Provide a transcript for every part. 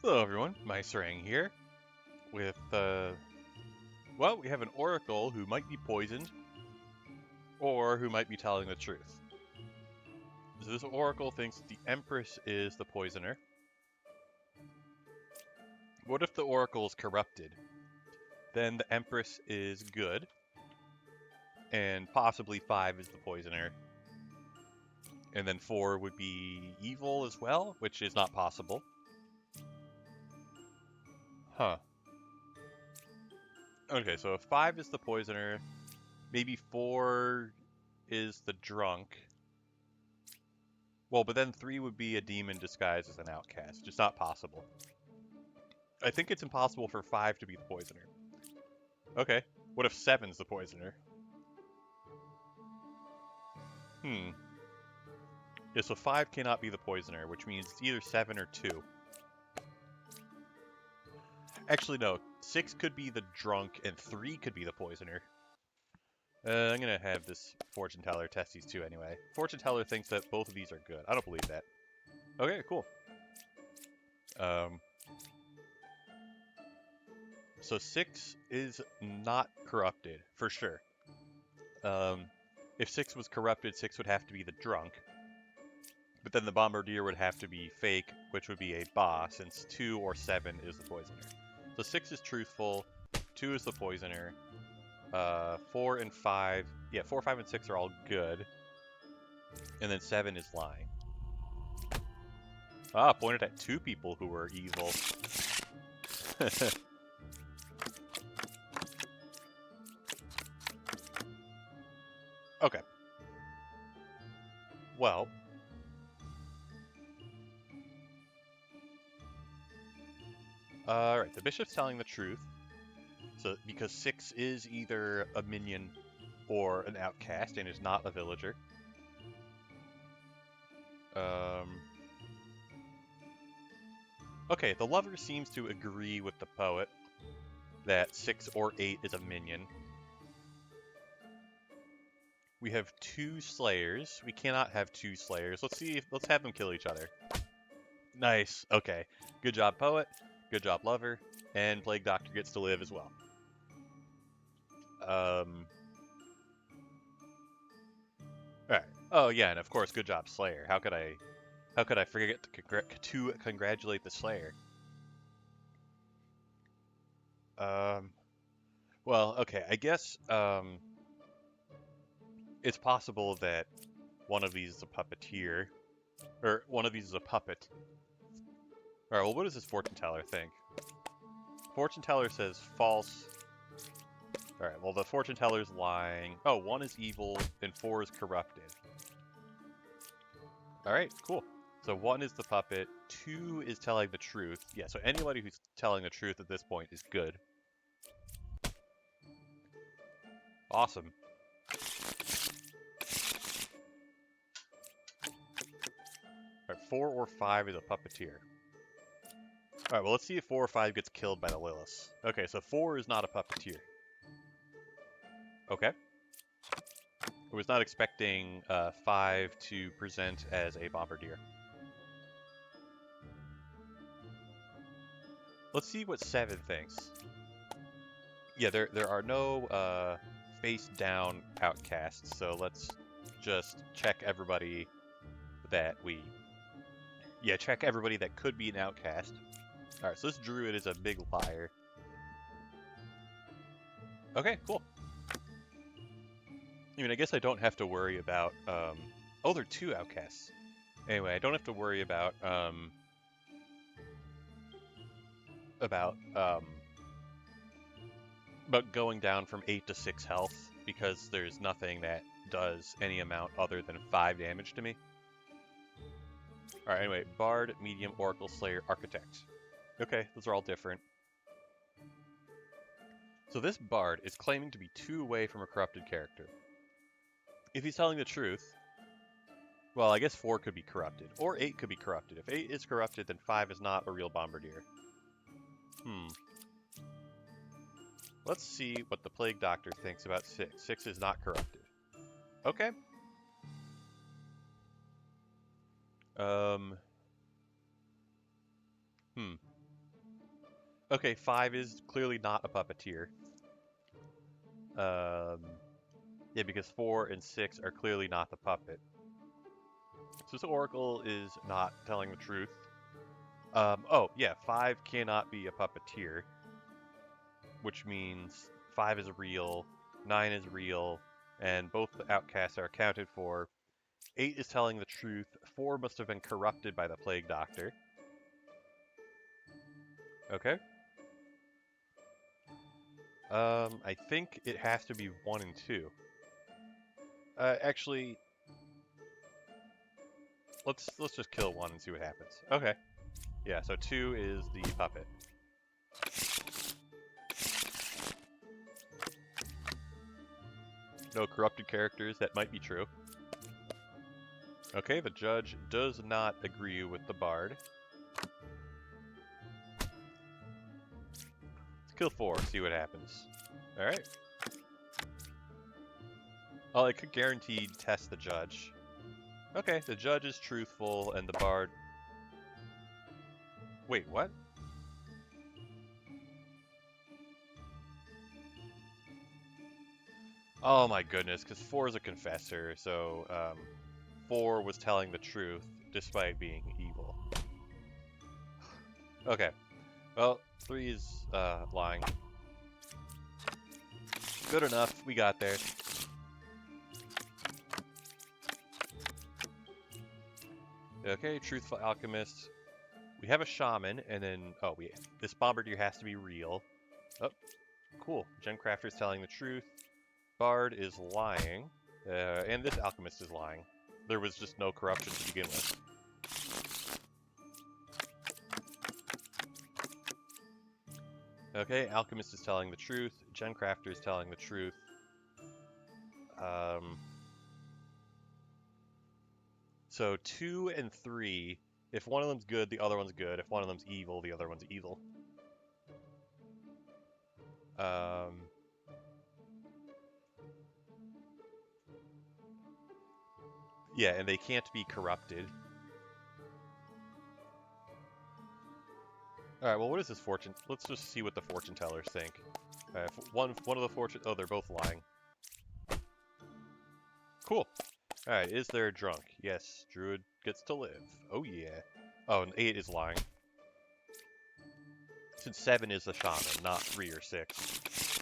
Hello everyone, Meiserang here with, well, we have an oracle who might be poisoned, or who might be telling the truth. So this oracle thinks the Empress is the poisoner. What if the oracle is corrupted? Then the Empress is good, and possibly 5 is the poisoner. And then 4 would be evil as well, which is not possible. Huh. Okay, so if 5 is the poisoner, maybe 4 is the drunk. Well, but then 3 would be a demon disguised as an outcast. Just not possible. I think it's impossible for 5 to be the poisoner. Okay, what if 7's the poisoner? Yeah, so 5 cannot be the poisoner, which means it's either 7 or 2. Actually, no. 6 could be the drunk, and 3 could be the poisoner. I'm gonna have this fortune teller test these two anyway. Fortune teller thinks that both of these are good. I don't believe that. Okay, cool. So 6 is not corrupted, for sure. If 6 was corrupted, 6 would have to be the drunk. But then the bombardier would have to be fake, which would be a boss, since 2 or 7 is the poisoner. So 6 is truthful, 2 is the poisoner, 4 and 5, yeah, 4, 5, and 6 are all good, and then 7 is lying. Ah, pointed at 2 people who were evil. Okay. Well, alright, the bishop's telling the truth. So, because 6 is either a minion or an outcast and is not a villager. Okay, the lover seems to agree with the poet that 6 or 8 is a minion. We have 2 slayers. We cannot have 2 slayers. Let's have them kill each other. Nice. Okay. Good job, poet. Good job, lover. And Plague Doctor gets to live as well. Alright. Oh yeah, and of course, good job, Slayer. How could I forget to congratulate the Slayer? Well, okay, I guess, it's possible that one of these is a puppeteer, or one of these is a puppet. Alright, well, what does this fortune teller think? Fortune teller says false. Alright, well, the fortune teller's lying. Oh, 1 is evil, and 4 is corrupted. Alright, cool. So 1 is the puppet, 2 is telling the truth. Yeah, so anybody who's telling the truth at this point is good. Awesome. Alright, 4 or 5 is a puppeteer. Alright, well, let's see if 4 or 5 gets killed by the Lilith. Okay, so 4 is not a puppeteer. Okay. I was not expecting 5 to present as a bombardier. Let's see what 7 thinks. Yeah, there are no face-down outcasts, so let's just check everybody that we... Yeah, check everybody that could be an outcast. Alright, so this druid is a big liar. Okay, cool. I mean, I guess I don't have to worry about, oh, there are 2 outcasts. Anyway, I don't have to worry about going down from 8 to 6 health, because there's nothing that does any amount other than 5 damage to me. Alright, anyway, Bard, Medium, Oracle, Slayer, Architect. Okay, those are all different. So this Bard is claiming to be 2 away from a corrupted character. If he's telling the truth, well, I guess 4 could be corrupted, or 8 could be corrupted. If 8 is corrupted, then 5 is not a real bombardier. Let's see what the Plague Doctor thinks about 6. 6 is not corrupted. Okay. Okay, 5 is clearly not a puppeteer. Yeah, because 4 and 6 are clearly not the puppet. So this oracle is not telling the truth. Oh, yeah, 5 cannot be a puppeteer, which means 5 is real, 9 is real, and both the outcasts are accounted for. 8 is telling the truth, 4 must have been corrupted by the Plague Doctor. Okay. I think it has to be 1 and 2. Actually, let's just kill 1 and see what happens. Okay. Yeah, so 2 is the puppet. No corrupted characters, that might be true. Okay, the judge does not agree with the bard. Let's kill 4, see what happens. Alright. Oh, I could guaranteed test the judge. Okay, the judge is truthful and the bard... Wait, what? Oh my goodness, because 4 is a confessor, so 4 was telling the truth despite being evil. Okay, well, 3 is lying. Good enough, we got there. Okay, truthful alchemist. We have a shaman, and then, oh, this bombardier has to be real. Oh, cool. Gemcrafter's telling the truth. Bard is lying. And this alchemist is lying. There was just no corruption to begin with. Okay, alchemist is telling the truth. Gemcrafter is telling the truth. So 2 and 3, if one of them's good, the other one's good. If one of them's evil, the other one's evil. Yeah, and they can't be corrupted. Alright, well, what is this fortune? Let's just see what the fortune tellers think. One of the fortune... Oh, they're both lying. Cool. Alright, is there a drunk? Yes, druid gets to live. Oh, yeah. Oh, and 8 is lying. Since 7 is the shaman, not 3 or 6.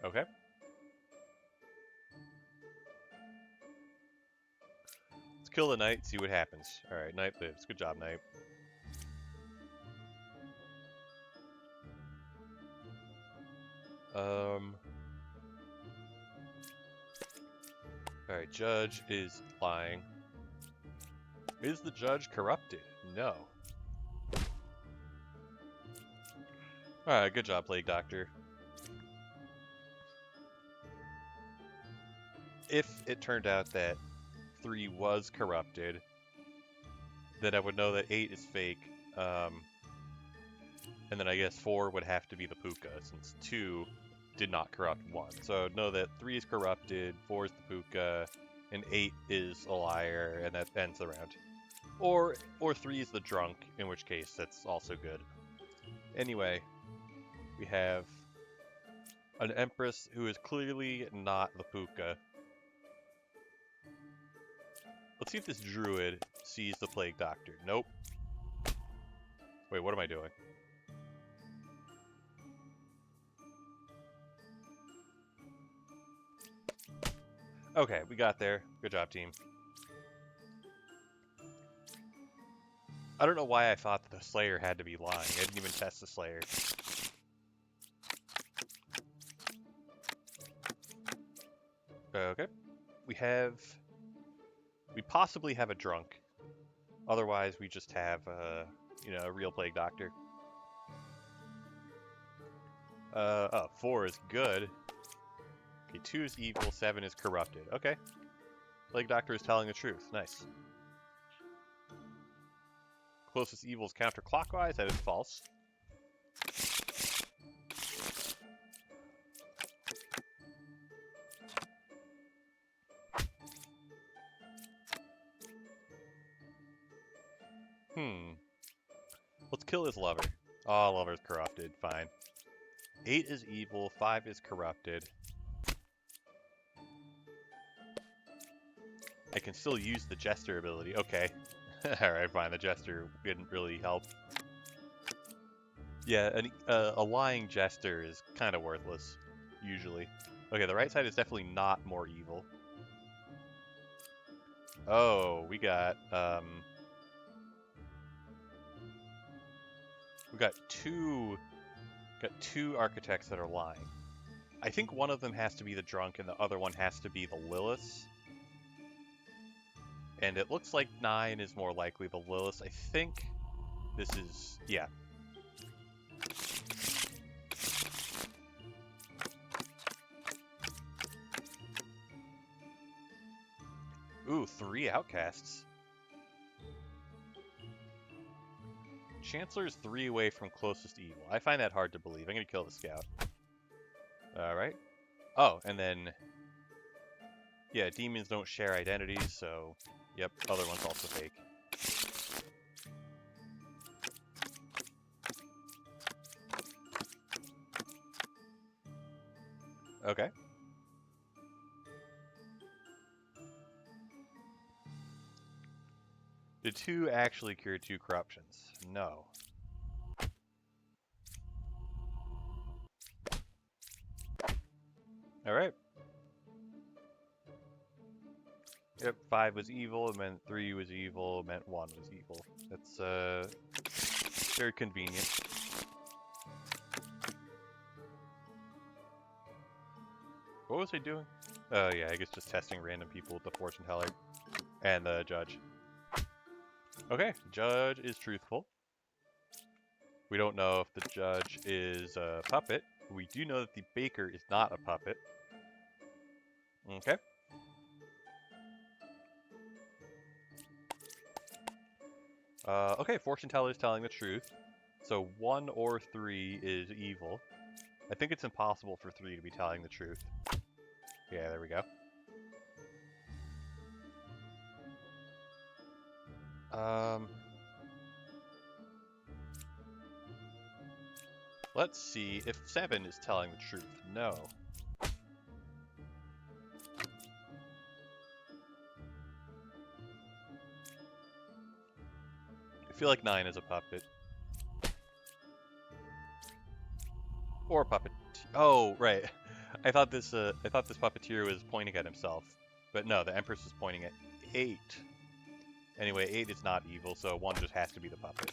Okay. Let's kill the knight, see what happens. Alright, knight lives. Good job, knight. Alright, judge is lying. Is the judge corrupted? No. Alright, good job, Plague Doctor. If it turned out that 3 was corrupted, then I would know that 8 is fake. And then I guess 4 would have to be the puka, since 2 did not corrupt 1. So know that 3 is corrupted, 4 is the puka, and 8 is a liar, and that ends the round. Or 3 is the drunk, in which case that's also good. Anyway, we have an empress who is clearly not the puka. Let's see if this druid sees the Plague Doctor. Nope. Wait, what am I doing? Okay, we got there. Good job, team. I don't know why I thought that the Slayer had to be lying. I didn't even test the Slayer. Okay. We possibly have a drunk. Otherwise, we just have, a real Plague Doctor. 4 is good. Okay, 2 is evil, 7 is corrupted. Okay. Plague Doctor is telling the truth. Nice. Closest evil is counterclockwise. That is false. Let's kill his lover. Oh, lover's corrupted. Fine. 8 is evil. 5 is corrupted. I can still use the Jester ability. Okay. Alright, fine. The Jester didn't really help. Yeah, a lying Jester is kind of worthless, usually. Okay, the right side is definitely not more evil. Oh, we got two architects that are lying. I think one of them has to be the drunk and the other one has to be the Lilith. And it looks like 9 is more likely the Lilith. I think this is, yeah. Ooh, 3 outcasts. Chancellor's 3 away from closest evil. I find that hard to believe. I'm gonna kill the scout. Alright. Oh, and then... yeah, demons don't share identities, so... yep, other one's also fake. Okay. Did 2 actually cure 2 corruptions? No. Alright. Yep, 5 was evil, it meant 3 was evil, it meant 1 was evil. That's, very convenient. What was I doing? Oh yeah, I guess just testing random people with the fortune teller. And the judge. Okay, judge is truthful. We don't know if the judge is a puppet. We do know that the baker is not a puppet. Okay. Okay, fortune teller is telling the truth. So 1 or 3 is evil. I think it's impossible for 3 to be telling the truth. Yeah, there we go. Let's see if 7 is telling the truth. No. I feel like 9 is a puppet. Or a puppet. Oh, right. I thought this puppeteer was pointing at himself. But no, the Empress is pointing at 8. Anyway, 8 is not evil, so 1 just has to be the puppet.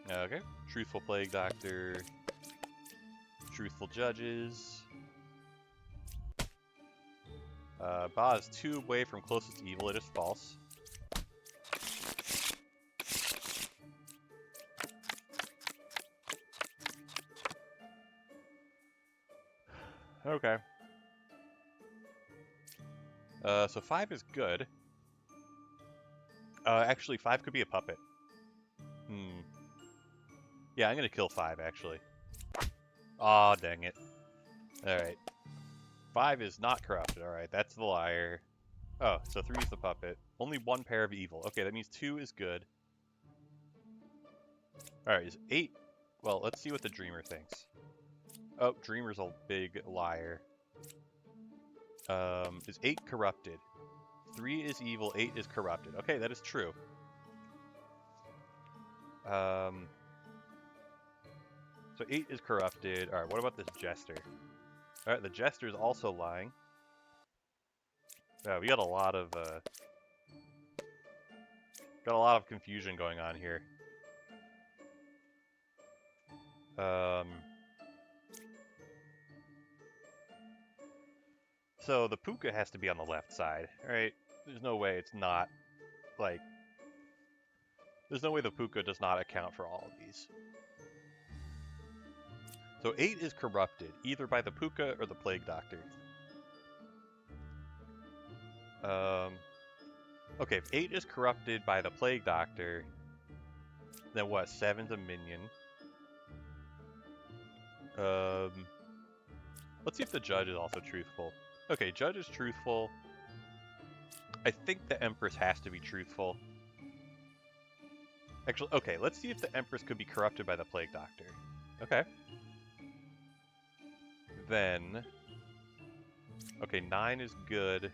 Okay. Truthful Plague Doctor. Truthful Judges. Ba is 2 away from closest evil. It is false. Okay. So 5 is good. Actually, 5 could be a puppet. Yeah, I'm gonna kill 5, actually. Aw, dang it. Alright. 5 is not corrupted. Alright, that's the liar. Oh, so 3 is the puppet. Only 1 pair of evil. Okay, that means 2 is good. Alright, is 8... well, let's see what the Dreamer thinks. Oh, Dreamer's a big liar. Is 8 corrupted? 3 is evil, 8 is corrupted. Okay, that is true. So 8 is corrupted. Alright, what about this Jester? Alright, the Jester is also lying. Yeah, we got a lot of confusion going on here. So the puka has to be on the left side, right? There's no way it's not, like... there's no way the puka does not account for all of these. So 8 is corrupted, either by the puka or the plague doctor. Okay, if 8 is corrupted by the plague doctor, then what, 7's a minion. Let's see if the judge is also truthful. Okay, Judge is truthful. I think the Empress has to be truthful. Actually, okay, let's see if the Empress could be corrupted by the Plague Doctor. Okay. Then... Okay, 9 is good.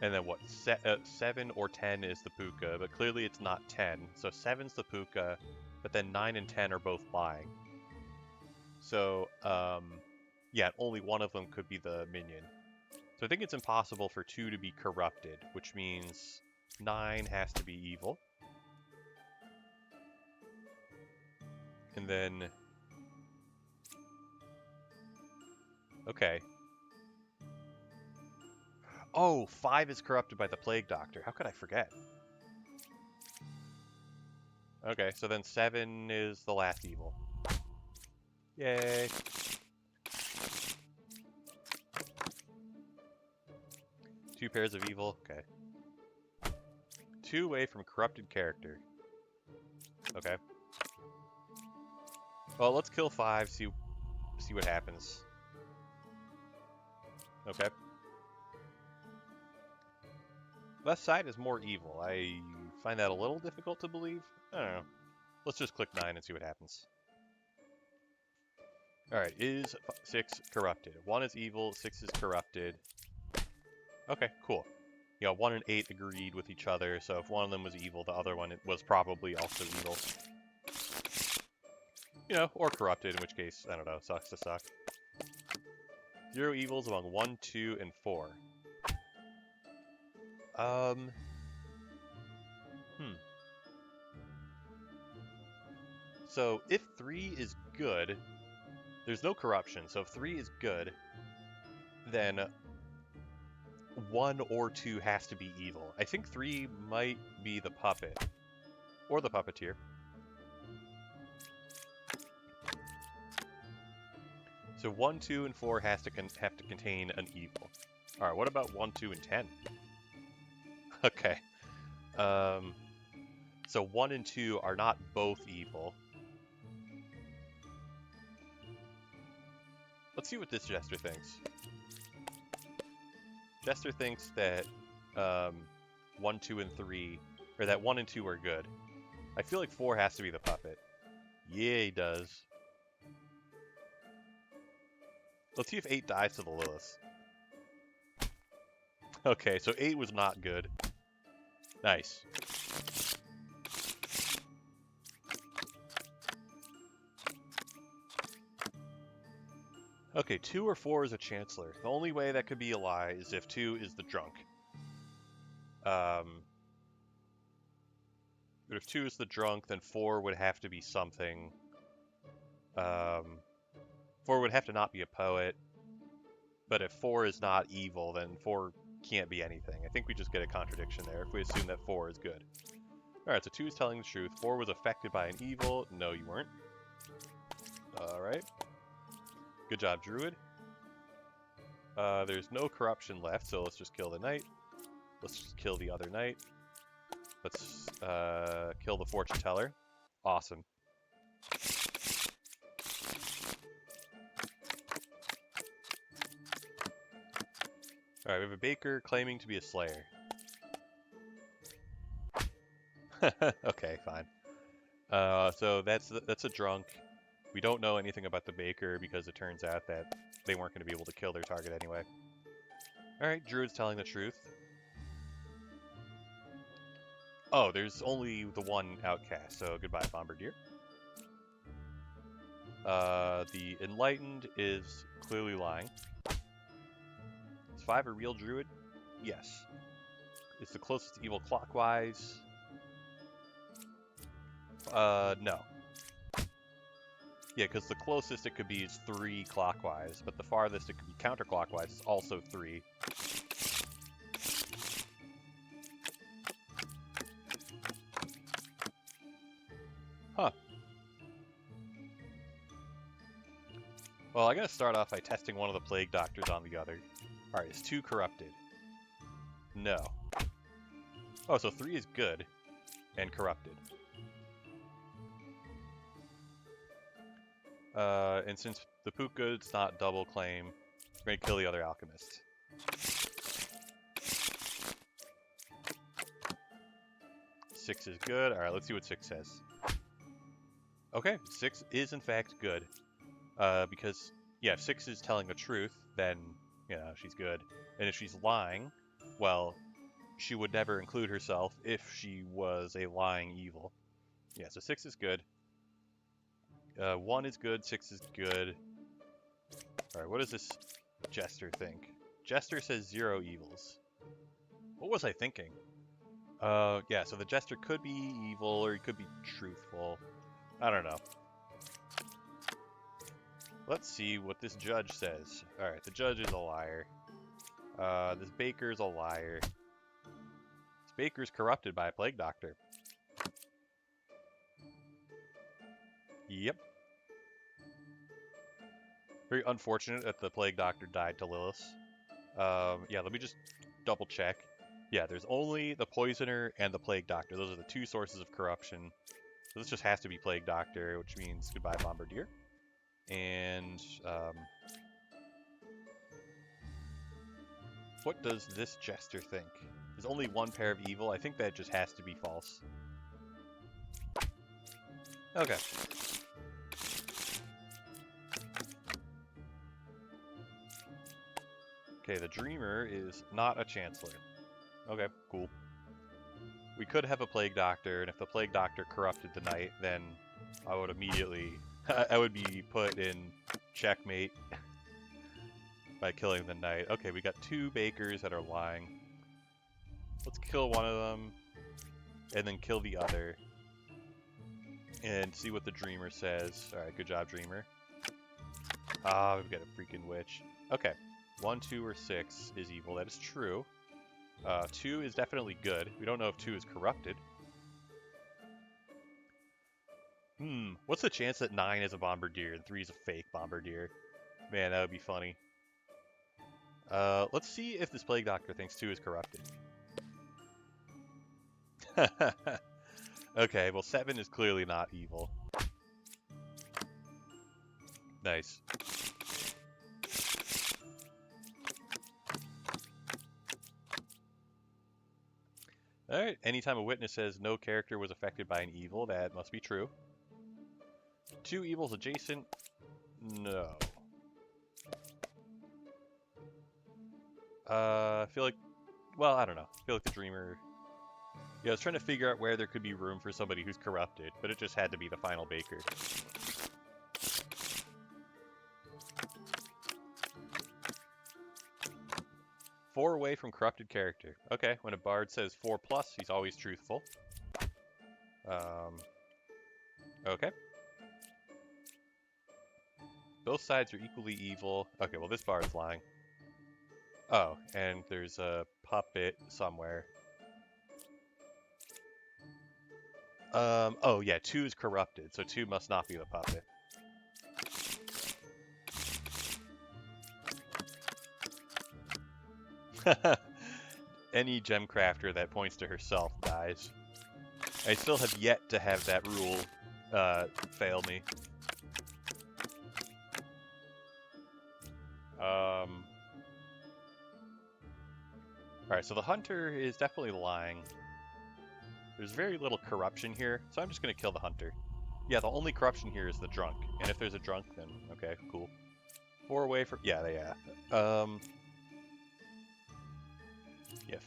And then what? 7 or 10 is the Puka, but clearly it's not 10. So 7's the Puka, but then 9 and 10 are both lying. So, yeah, only one of them could be the minion. So I think it's impossible for 2 to be corrupted, which means 9 has to be evil. And then... Okay. Oh, 5 is corrupted by the Plague Doctor. How could I forget? Okay, so then 7 is the last evil. Yay. Two pairs of evil. Okay. 2 away from corrupted character. Okay. Well, let's kill 5, see what happens. Okay. Left side is more evil. I find that a little difficult to believe. I don't know. Let's just click 9 and see what happens. Alright, is 6 corrupted? 1 is evil, 6 is corrupted. Okay, cool. You know, 1 and 8 agreed with each other, so if one of them was evil, the other one was probably also evil. You know, or corrupted, in which case, I don't know, sucks to suck. 0 evils among 1, 2, and 4. So, if 3 is good, there's no corruption, so if 3 is good, then 1 or 2 has to be evil. I think 3 might be the puppet, or the puppeteer. So 1, 2, and 4 have to contain an evil. Alright, what about 1, 2, and 10? Okay. So 1 and 2 are not both evil. Let's see what this Jester thinks. Jester thinks that 1, 2, and 3, or that 1 and 2 are good. I feel like 4 has to be the puppet. Yeah, he does. Let's see if 8 dies to the Lilith. Okay, so 8 was not good. Nice. Okay, 2 or 4 is a Chancellor. The only way that could be a lie is if 2 is the drunk. But if 2 is the drunk, then 4 would have to be something. 4 would have to not be a poet. But if 4 is not evil, then 4 can't be anything. I think we just get a contradiction there if we assume that 4 is good. Alright, so 2 is telling the truth. 4 was affected by an evil. No, you weren't. Alright. Good job, Druid. There's no corruption left, so let's just kill the knight. Let's just kill the other knight. Let's kill the fortune teller. Awesome. Alright, we have a baker claiming to be a slayer. Okay, fine. So that's a drunk. We don't know anything about the baker because it turns out that they weren't going to be able to kill their target anyway. Alright, Druid's telling the truth. Oh, there's only the one outcast, so goodbye, Bombardier. The Enlightened is clearly lying. Is 5 a real Druid? Yes. It's the closest to evil clockwise. No. Yeah, because the closest it could be is 3 clockwise, but the farthest it could be counterclockwise is also 3. Huh. Well, I gotta start off by testing one of the Plague Doctors on the other. Alright, is 2 corrupted? No. Oh, so 3 is good and corrupted. And since the poop good's not double claim, we're going to kill the other alchemist. Six is good. Alright, let's see what 6 says. Okay, 6 is in fact good. Because, yeah, if 6 is telling the truth, then, you know, she's good. And if she's lying, well, she would never include herself if she was a lying evil. Yeah, so 6 is good. 1 is good, 6 is good. Alright, what does this Jester think? Jester says 0 evils. What was I thinking? Yeah, so the Jester could be evil or he could be truthful. I don't know. Let's see what this judge says. Alright, the judge is a liar. This baker's a liar. This baker's corrupted by a plague doctor. Yep. Very unfortunate that the plague doctor died to Lilith. Yeah, let me just double check. Yeah, there's only the poisoner and the plague doctor. Those are the 2 sources of corruption. So this just has to be plague doctor, which means goodbye bombardier. And what does this Jester think? There's only 1 pair of evil. I think that just has to be false. Okay. Okay, the Dreamer is not a Chancellor. Okay, cool. We could have a Plague Doctor, and if the Plague Doctor corrupted the Knight, then I would immediately... I would be put in checkmate by killing the Knight. Okay, we got 2 Bakers that are lying. Let's kill one of them, and then kill the other. And see what the Dreamer says. Alright, good job, Dreamer. Ah, we've got a freaking witch. Okay. 1, 2, or 6 is evil. That is true. 2 is definitely good. We don't know if 2 is corrupted. What's the chance that 9 is a bombardier and 3 is a fake bombardier? Man, that would be funny. Let's see if this plague doctor thinks 2 is corrupted. Okay, well 7 is clearly not evil. Nice. Alright, anytime a witness says no character was affected by an evil, that must be true. 2 evils adjacent? No. I feel like... Well, I don't know. I feel like the Dreamer... Yeah, I was trying to figure out where there could be room for somebody who's corrupted, but it just had to be the final Baker. Four away from corrupted character. Okay, when a bard says 4+, he's always truthful. Okay. Both sides are equally evil. Okay, well this bard's lying. Oh, and there's a puppet somewhere. Oh yeah, 2 is corrupted, so 2 must not be the puppet. Any gem crafter that points to herself dies. I still have yet to have that rule fail me. Alright, so the hunter is definitely lying. There's very little corruption here, so I'm just going to kill the hunter. Yeah, the only corruption here is the drunk. And if there's a drunk, then okay, cool. 4 away from... Yeah. Yeah,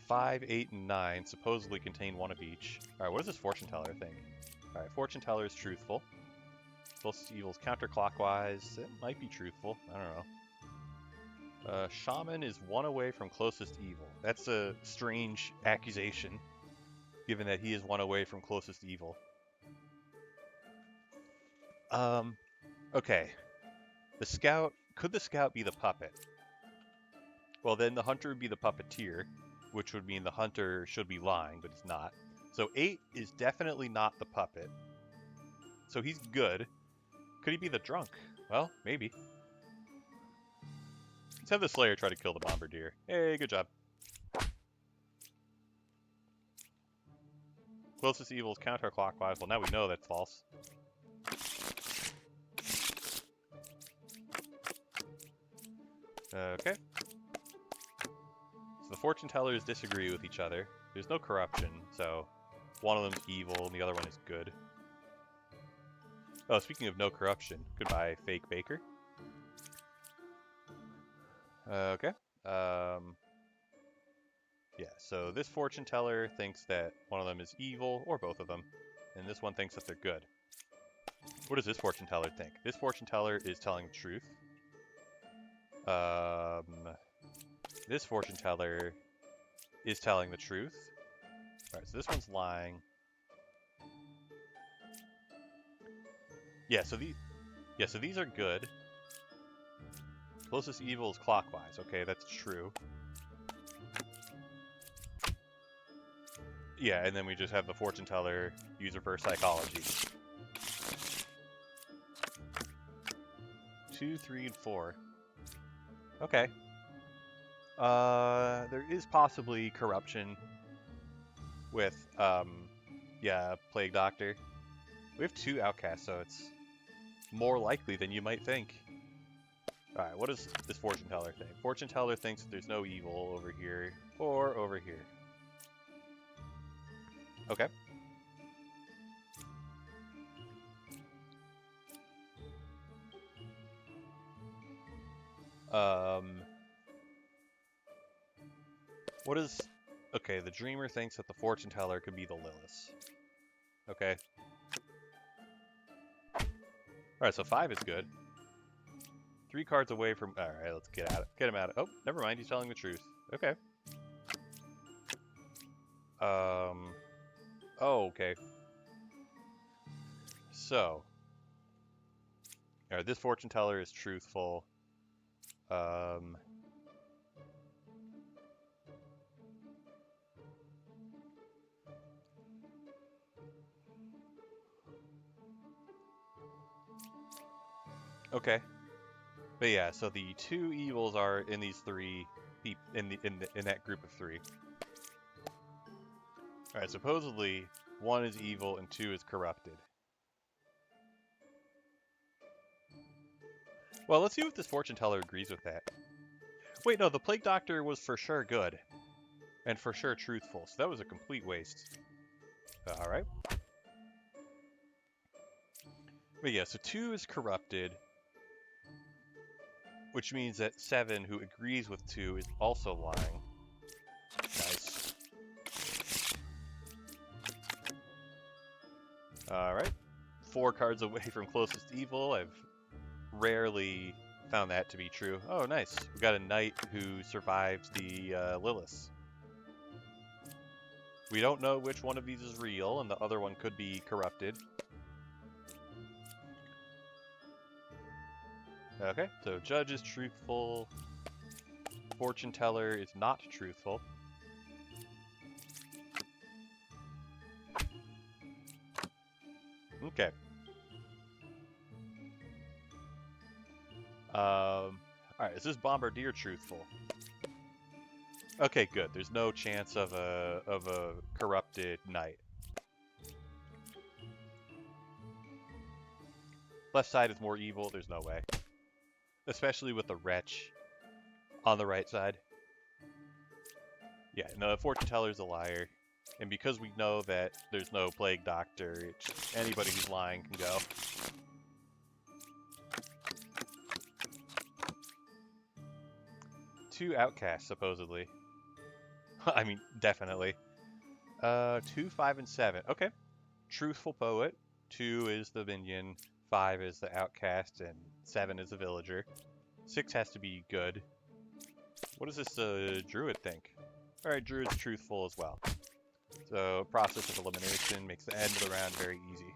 5, 8, and 9 supposedly contain 1 of each. Alright, what does this fortune teller think? Alright, fortune teller is truthful. Both evils counterclockwise. It might be truthful. I don't know. Shaman is 1 away from closest evil. That's a strange accusation, given that he is 1 away from closest evil. Okay. The scout... Could the scout be the puppet? Well, then the hunter would be the puppeteer, which would mean the hunter should be lying, but he's not. So 8 is definitely not the puppet. So he's good. Could he be the drunk? Well, maybe. Let's have the Slayer try to kill the bombardier. Hey, good job. Closest evil is counterclockwise. Well, now we know that's false. Okay. So the fortune tellers disagree with each other. There's no corruption, so one of them's evil and the other one is good. Oh, speaking of no corruption, goodbye, fake baker. Okay. Yeah, so this fortune teller thinks that one of them is evil, or both of them, and this one thinks that they're good. What does this fortune teller think? This fortune teller is telling the truth. This fortune teller is telling the truth. Alright, so this one's lying. Yeah, so these are good. Closest evil is clockwise. Okay, that's true. Yeah, and then we just have the fortune teller use reverse psychology. 2, 3, and 4. Okay. There is possibly corruption with, yeah, Plague Doctor. We have 2 outcasts, so it's more likely than you might think. Alright, what does this fortune teller think? Fortune teller thinks that there's no evil over here or over here. Okay. What is... Okay, the dreamer thinks that the fortune teller could be the Lilith. Okay. Alright, so 5 is good. 3 cards away from... Alright, let's get him out of... Oh, never mind, he's telling the truth. Okay. Oh, okay. So... Alright, this fortune teller is truthful. Okay. But yeah, so the 2 evils are in these 3 in that group of 3. All right, supposedly 1 is evil and 2 is corrupted. Well, let's see if this fortune teller agrees with that. Wait, no, the Plague Doctor was for sure good and for sure truthful, so that was a complete waste. All right. But yeah, so 2 is corrupted, which means that 7, who agrees with 2, is also lying. Nice. Alright. 4 cards away from closest evil. I've rarely found that to be true. Oh, nice. We got a knight who survives the Lilith. We don't know which one of these is real, and the other one could be corrupted. Okay, so judge is truthful. Fortune teller is not truthful. Okay. Alright, is this bombardier truthful? Okay, good. There's no chance of a corrupted knight. Left side is more evil, there's no way. Especially with the wretch on the right side. Yeah, no, the fortune teller's a liar. And because we know that there's no plague doctor, anybody who's lying can go. Two outcasts, supposedly. I mean, definitely. 2, 5, and 7. Okay. Truthful poet. 2 is the minion. 5 is the outcast, and 7 is the villager. 6 has to be good. What does this druid think? Alright, druid's truthful as well. So, process of elimination makes the end of the round very easy.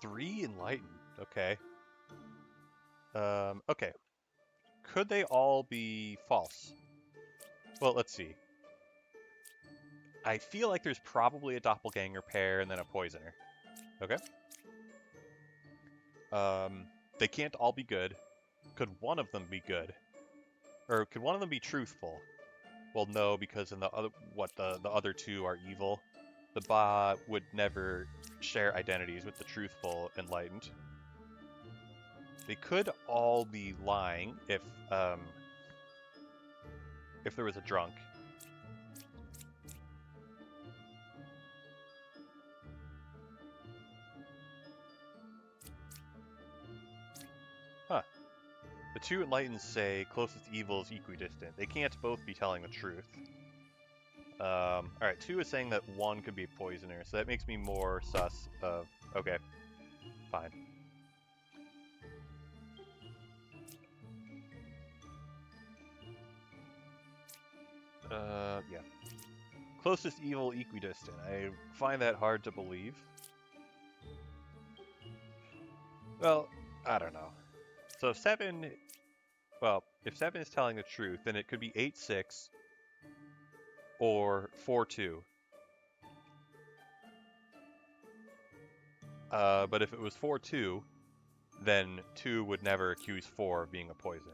Three enlightened. Okay. Okay. Could they all be false? Well, let's see. I feel like there's probably a doppelganger pair and then a poisoner. Okay. They can't all be good. Could one of them be good? Or could one of them be truthful? Well, no, because in the other the other 2 are evil. the bot would never share identities with the truthful enlightened. They could all be lying if there was a drunk. Huh. The two enlightened say closest evil is equidistant. They can't both be telling the truth. Alright, 2 is saying that 1 could be a poisoner, so that makes me more sus of... Okay, fine. Yeah. Closest evil equidistant. I find that hard to believe. Well, I don't know. So if 7... Well, if 7 is telling the truth, then it could be 8-6 or 4-2. But if it was 4-2, then 2 would never accuse 4 of being a poisoner.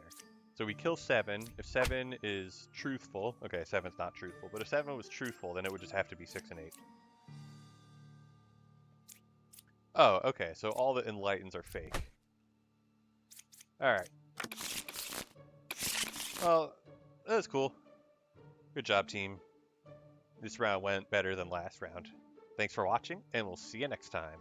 So we kill 7. If 7 is truthful, okay, 7's not truthful, but if 7 was truthful, then it would just have to be 6 and 8. Oh, okay, so all the enlightens are fake. Alright. Well, that was cool. Good job, team. This round went better than last round. Thanks for watching, and we'll see you next time.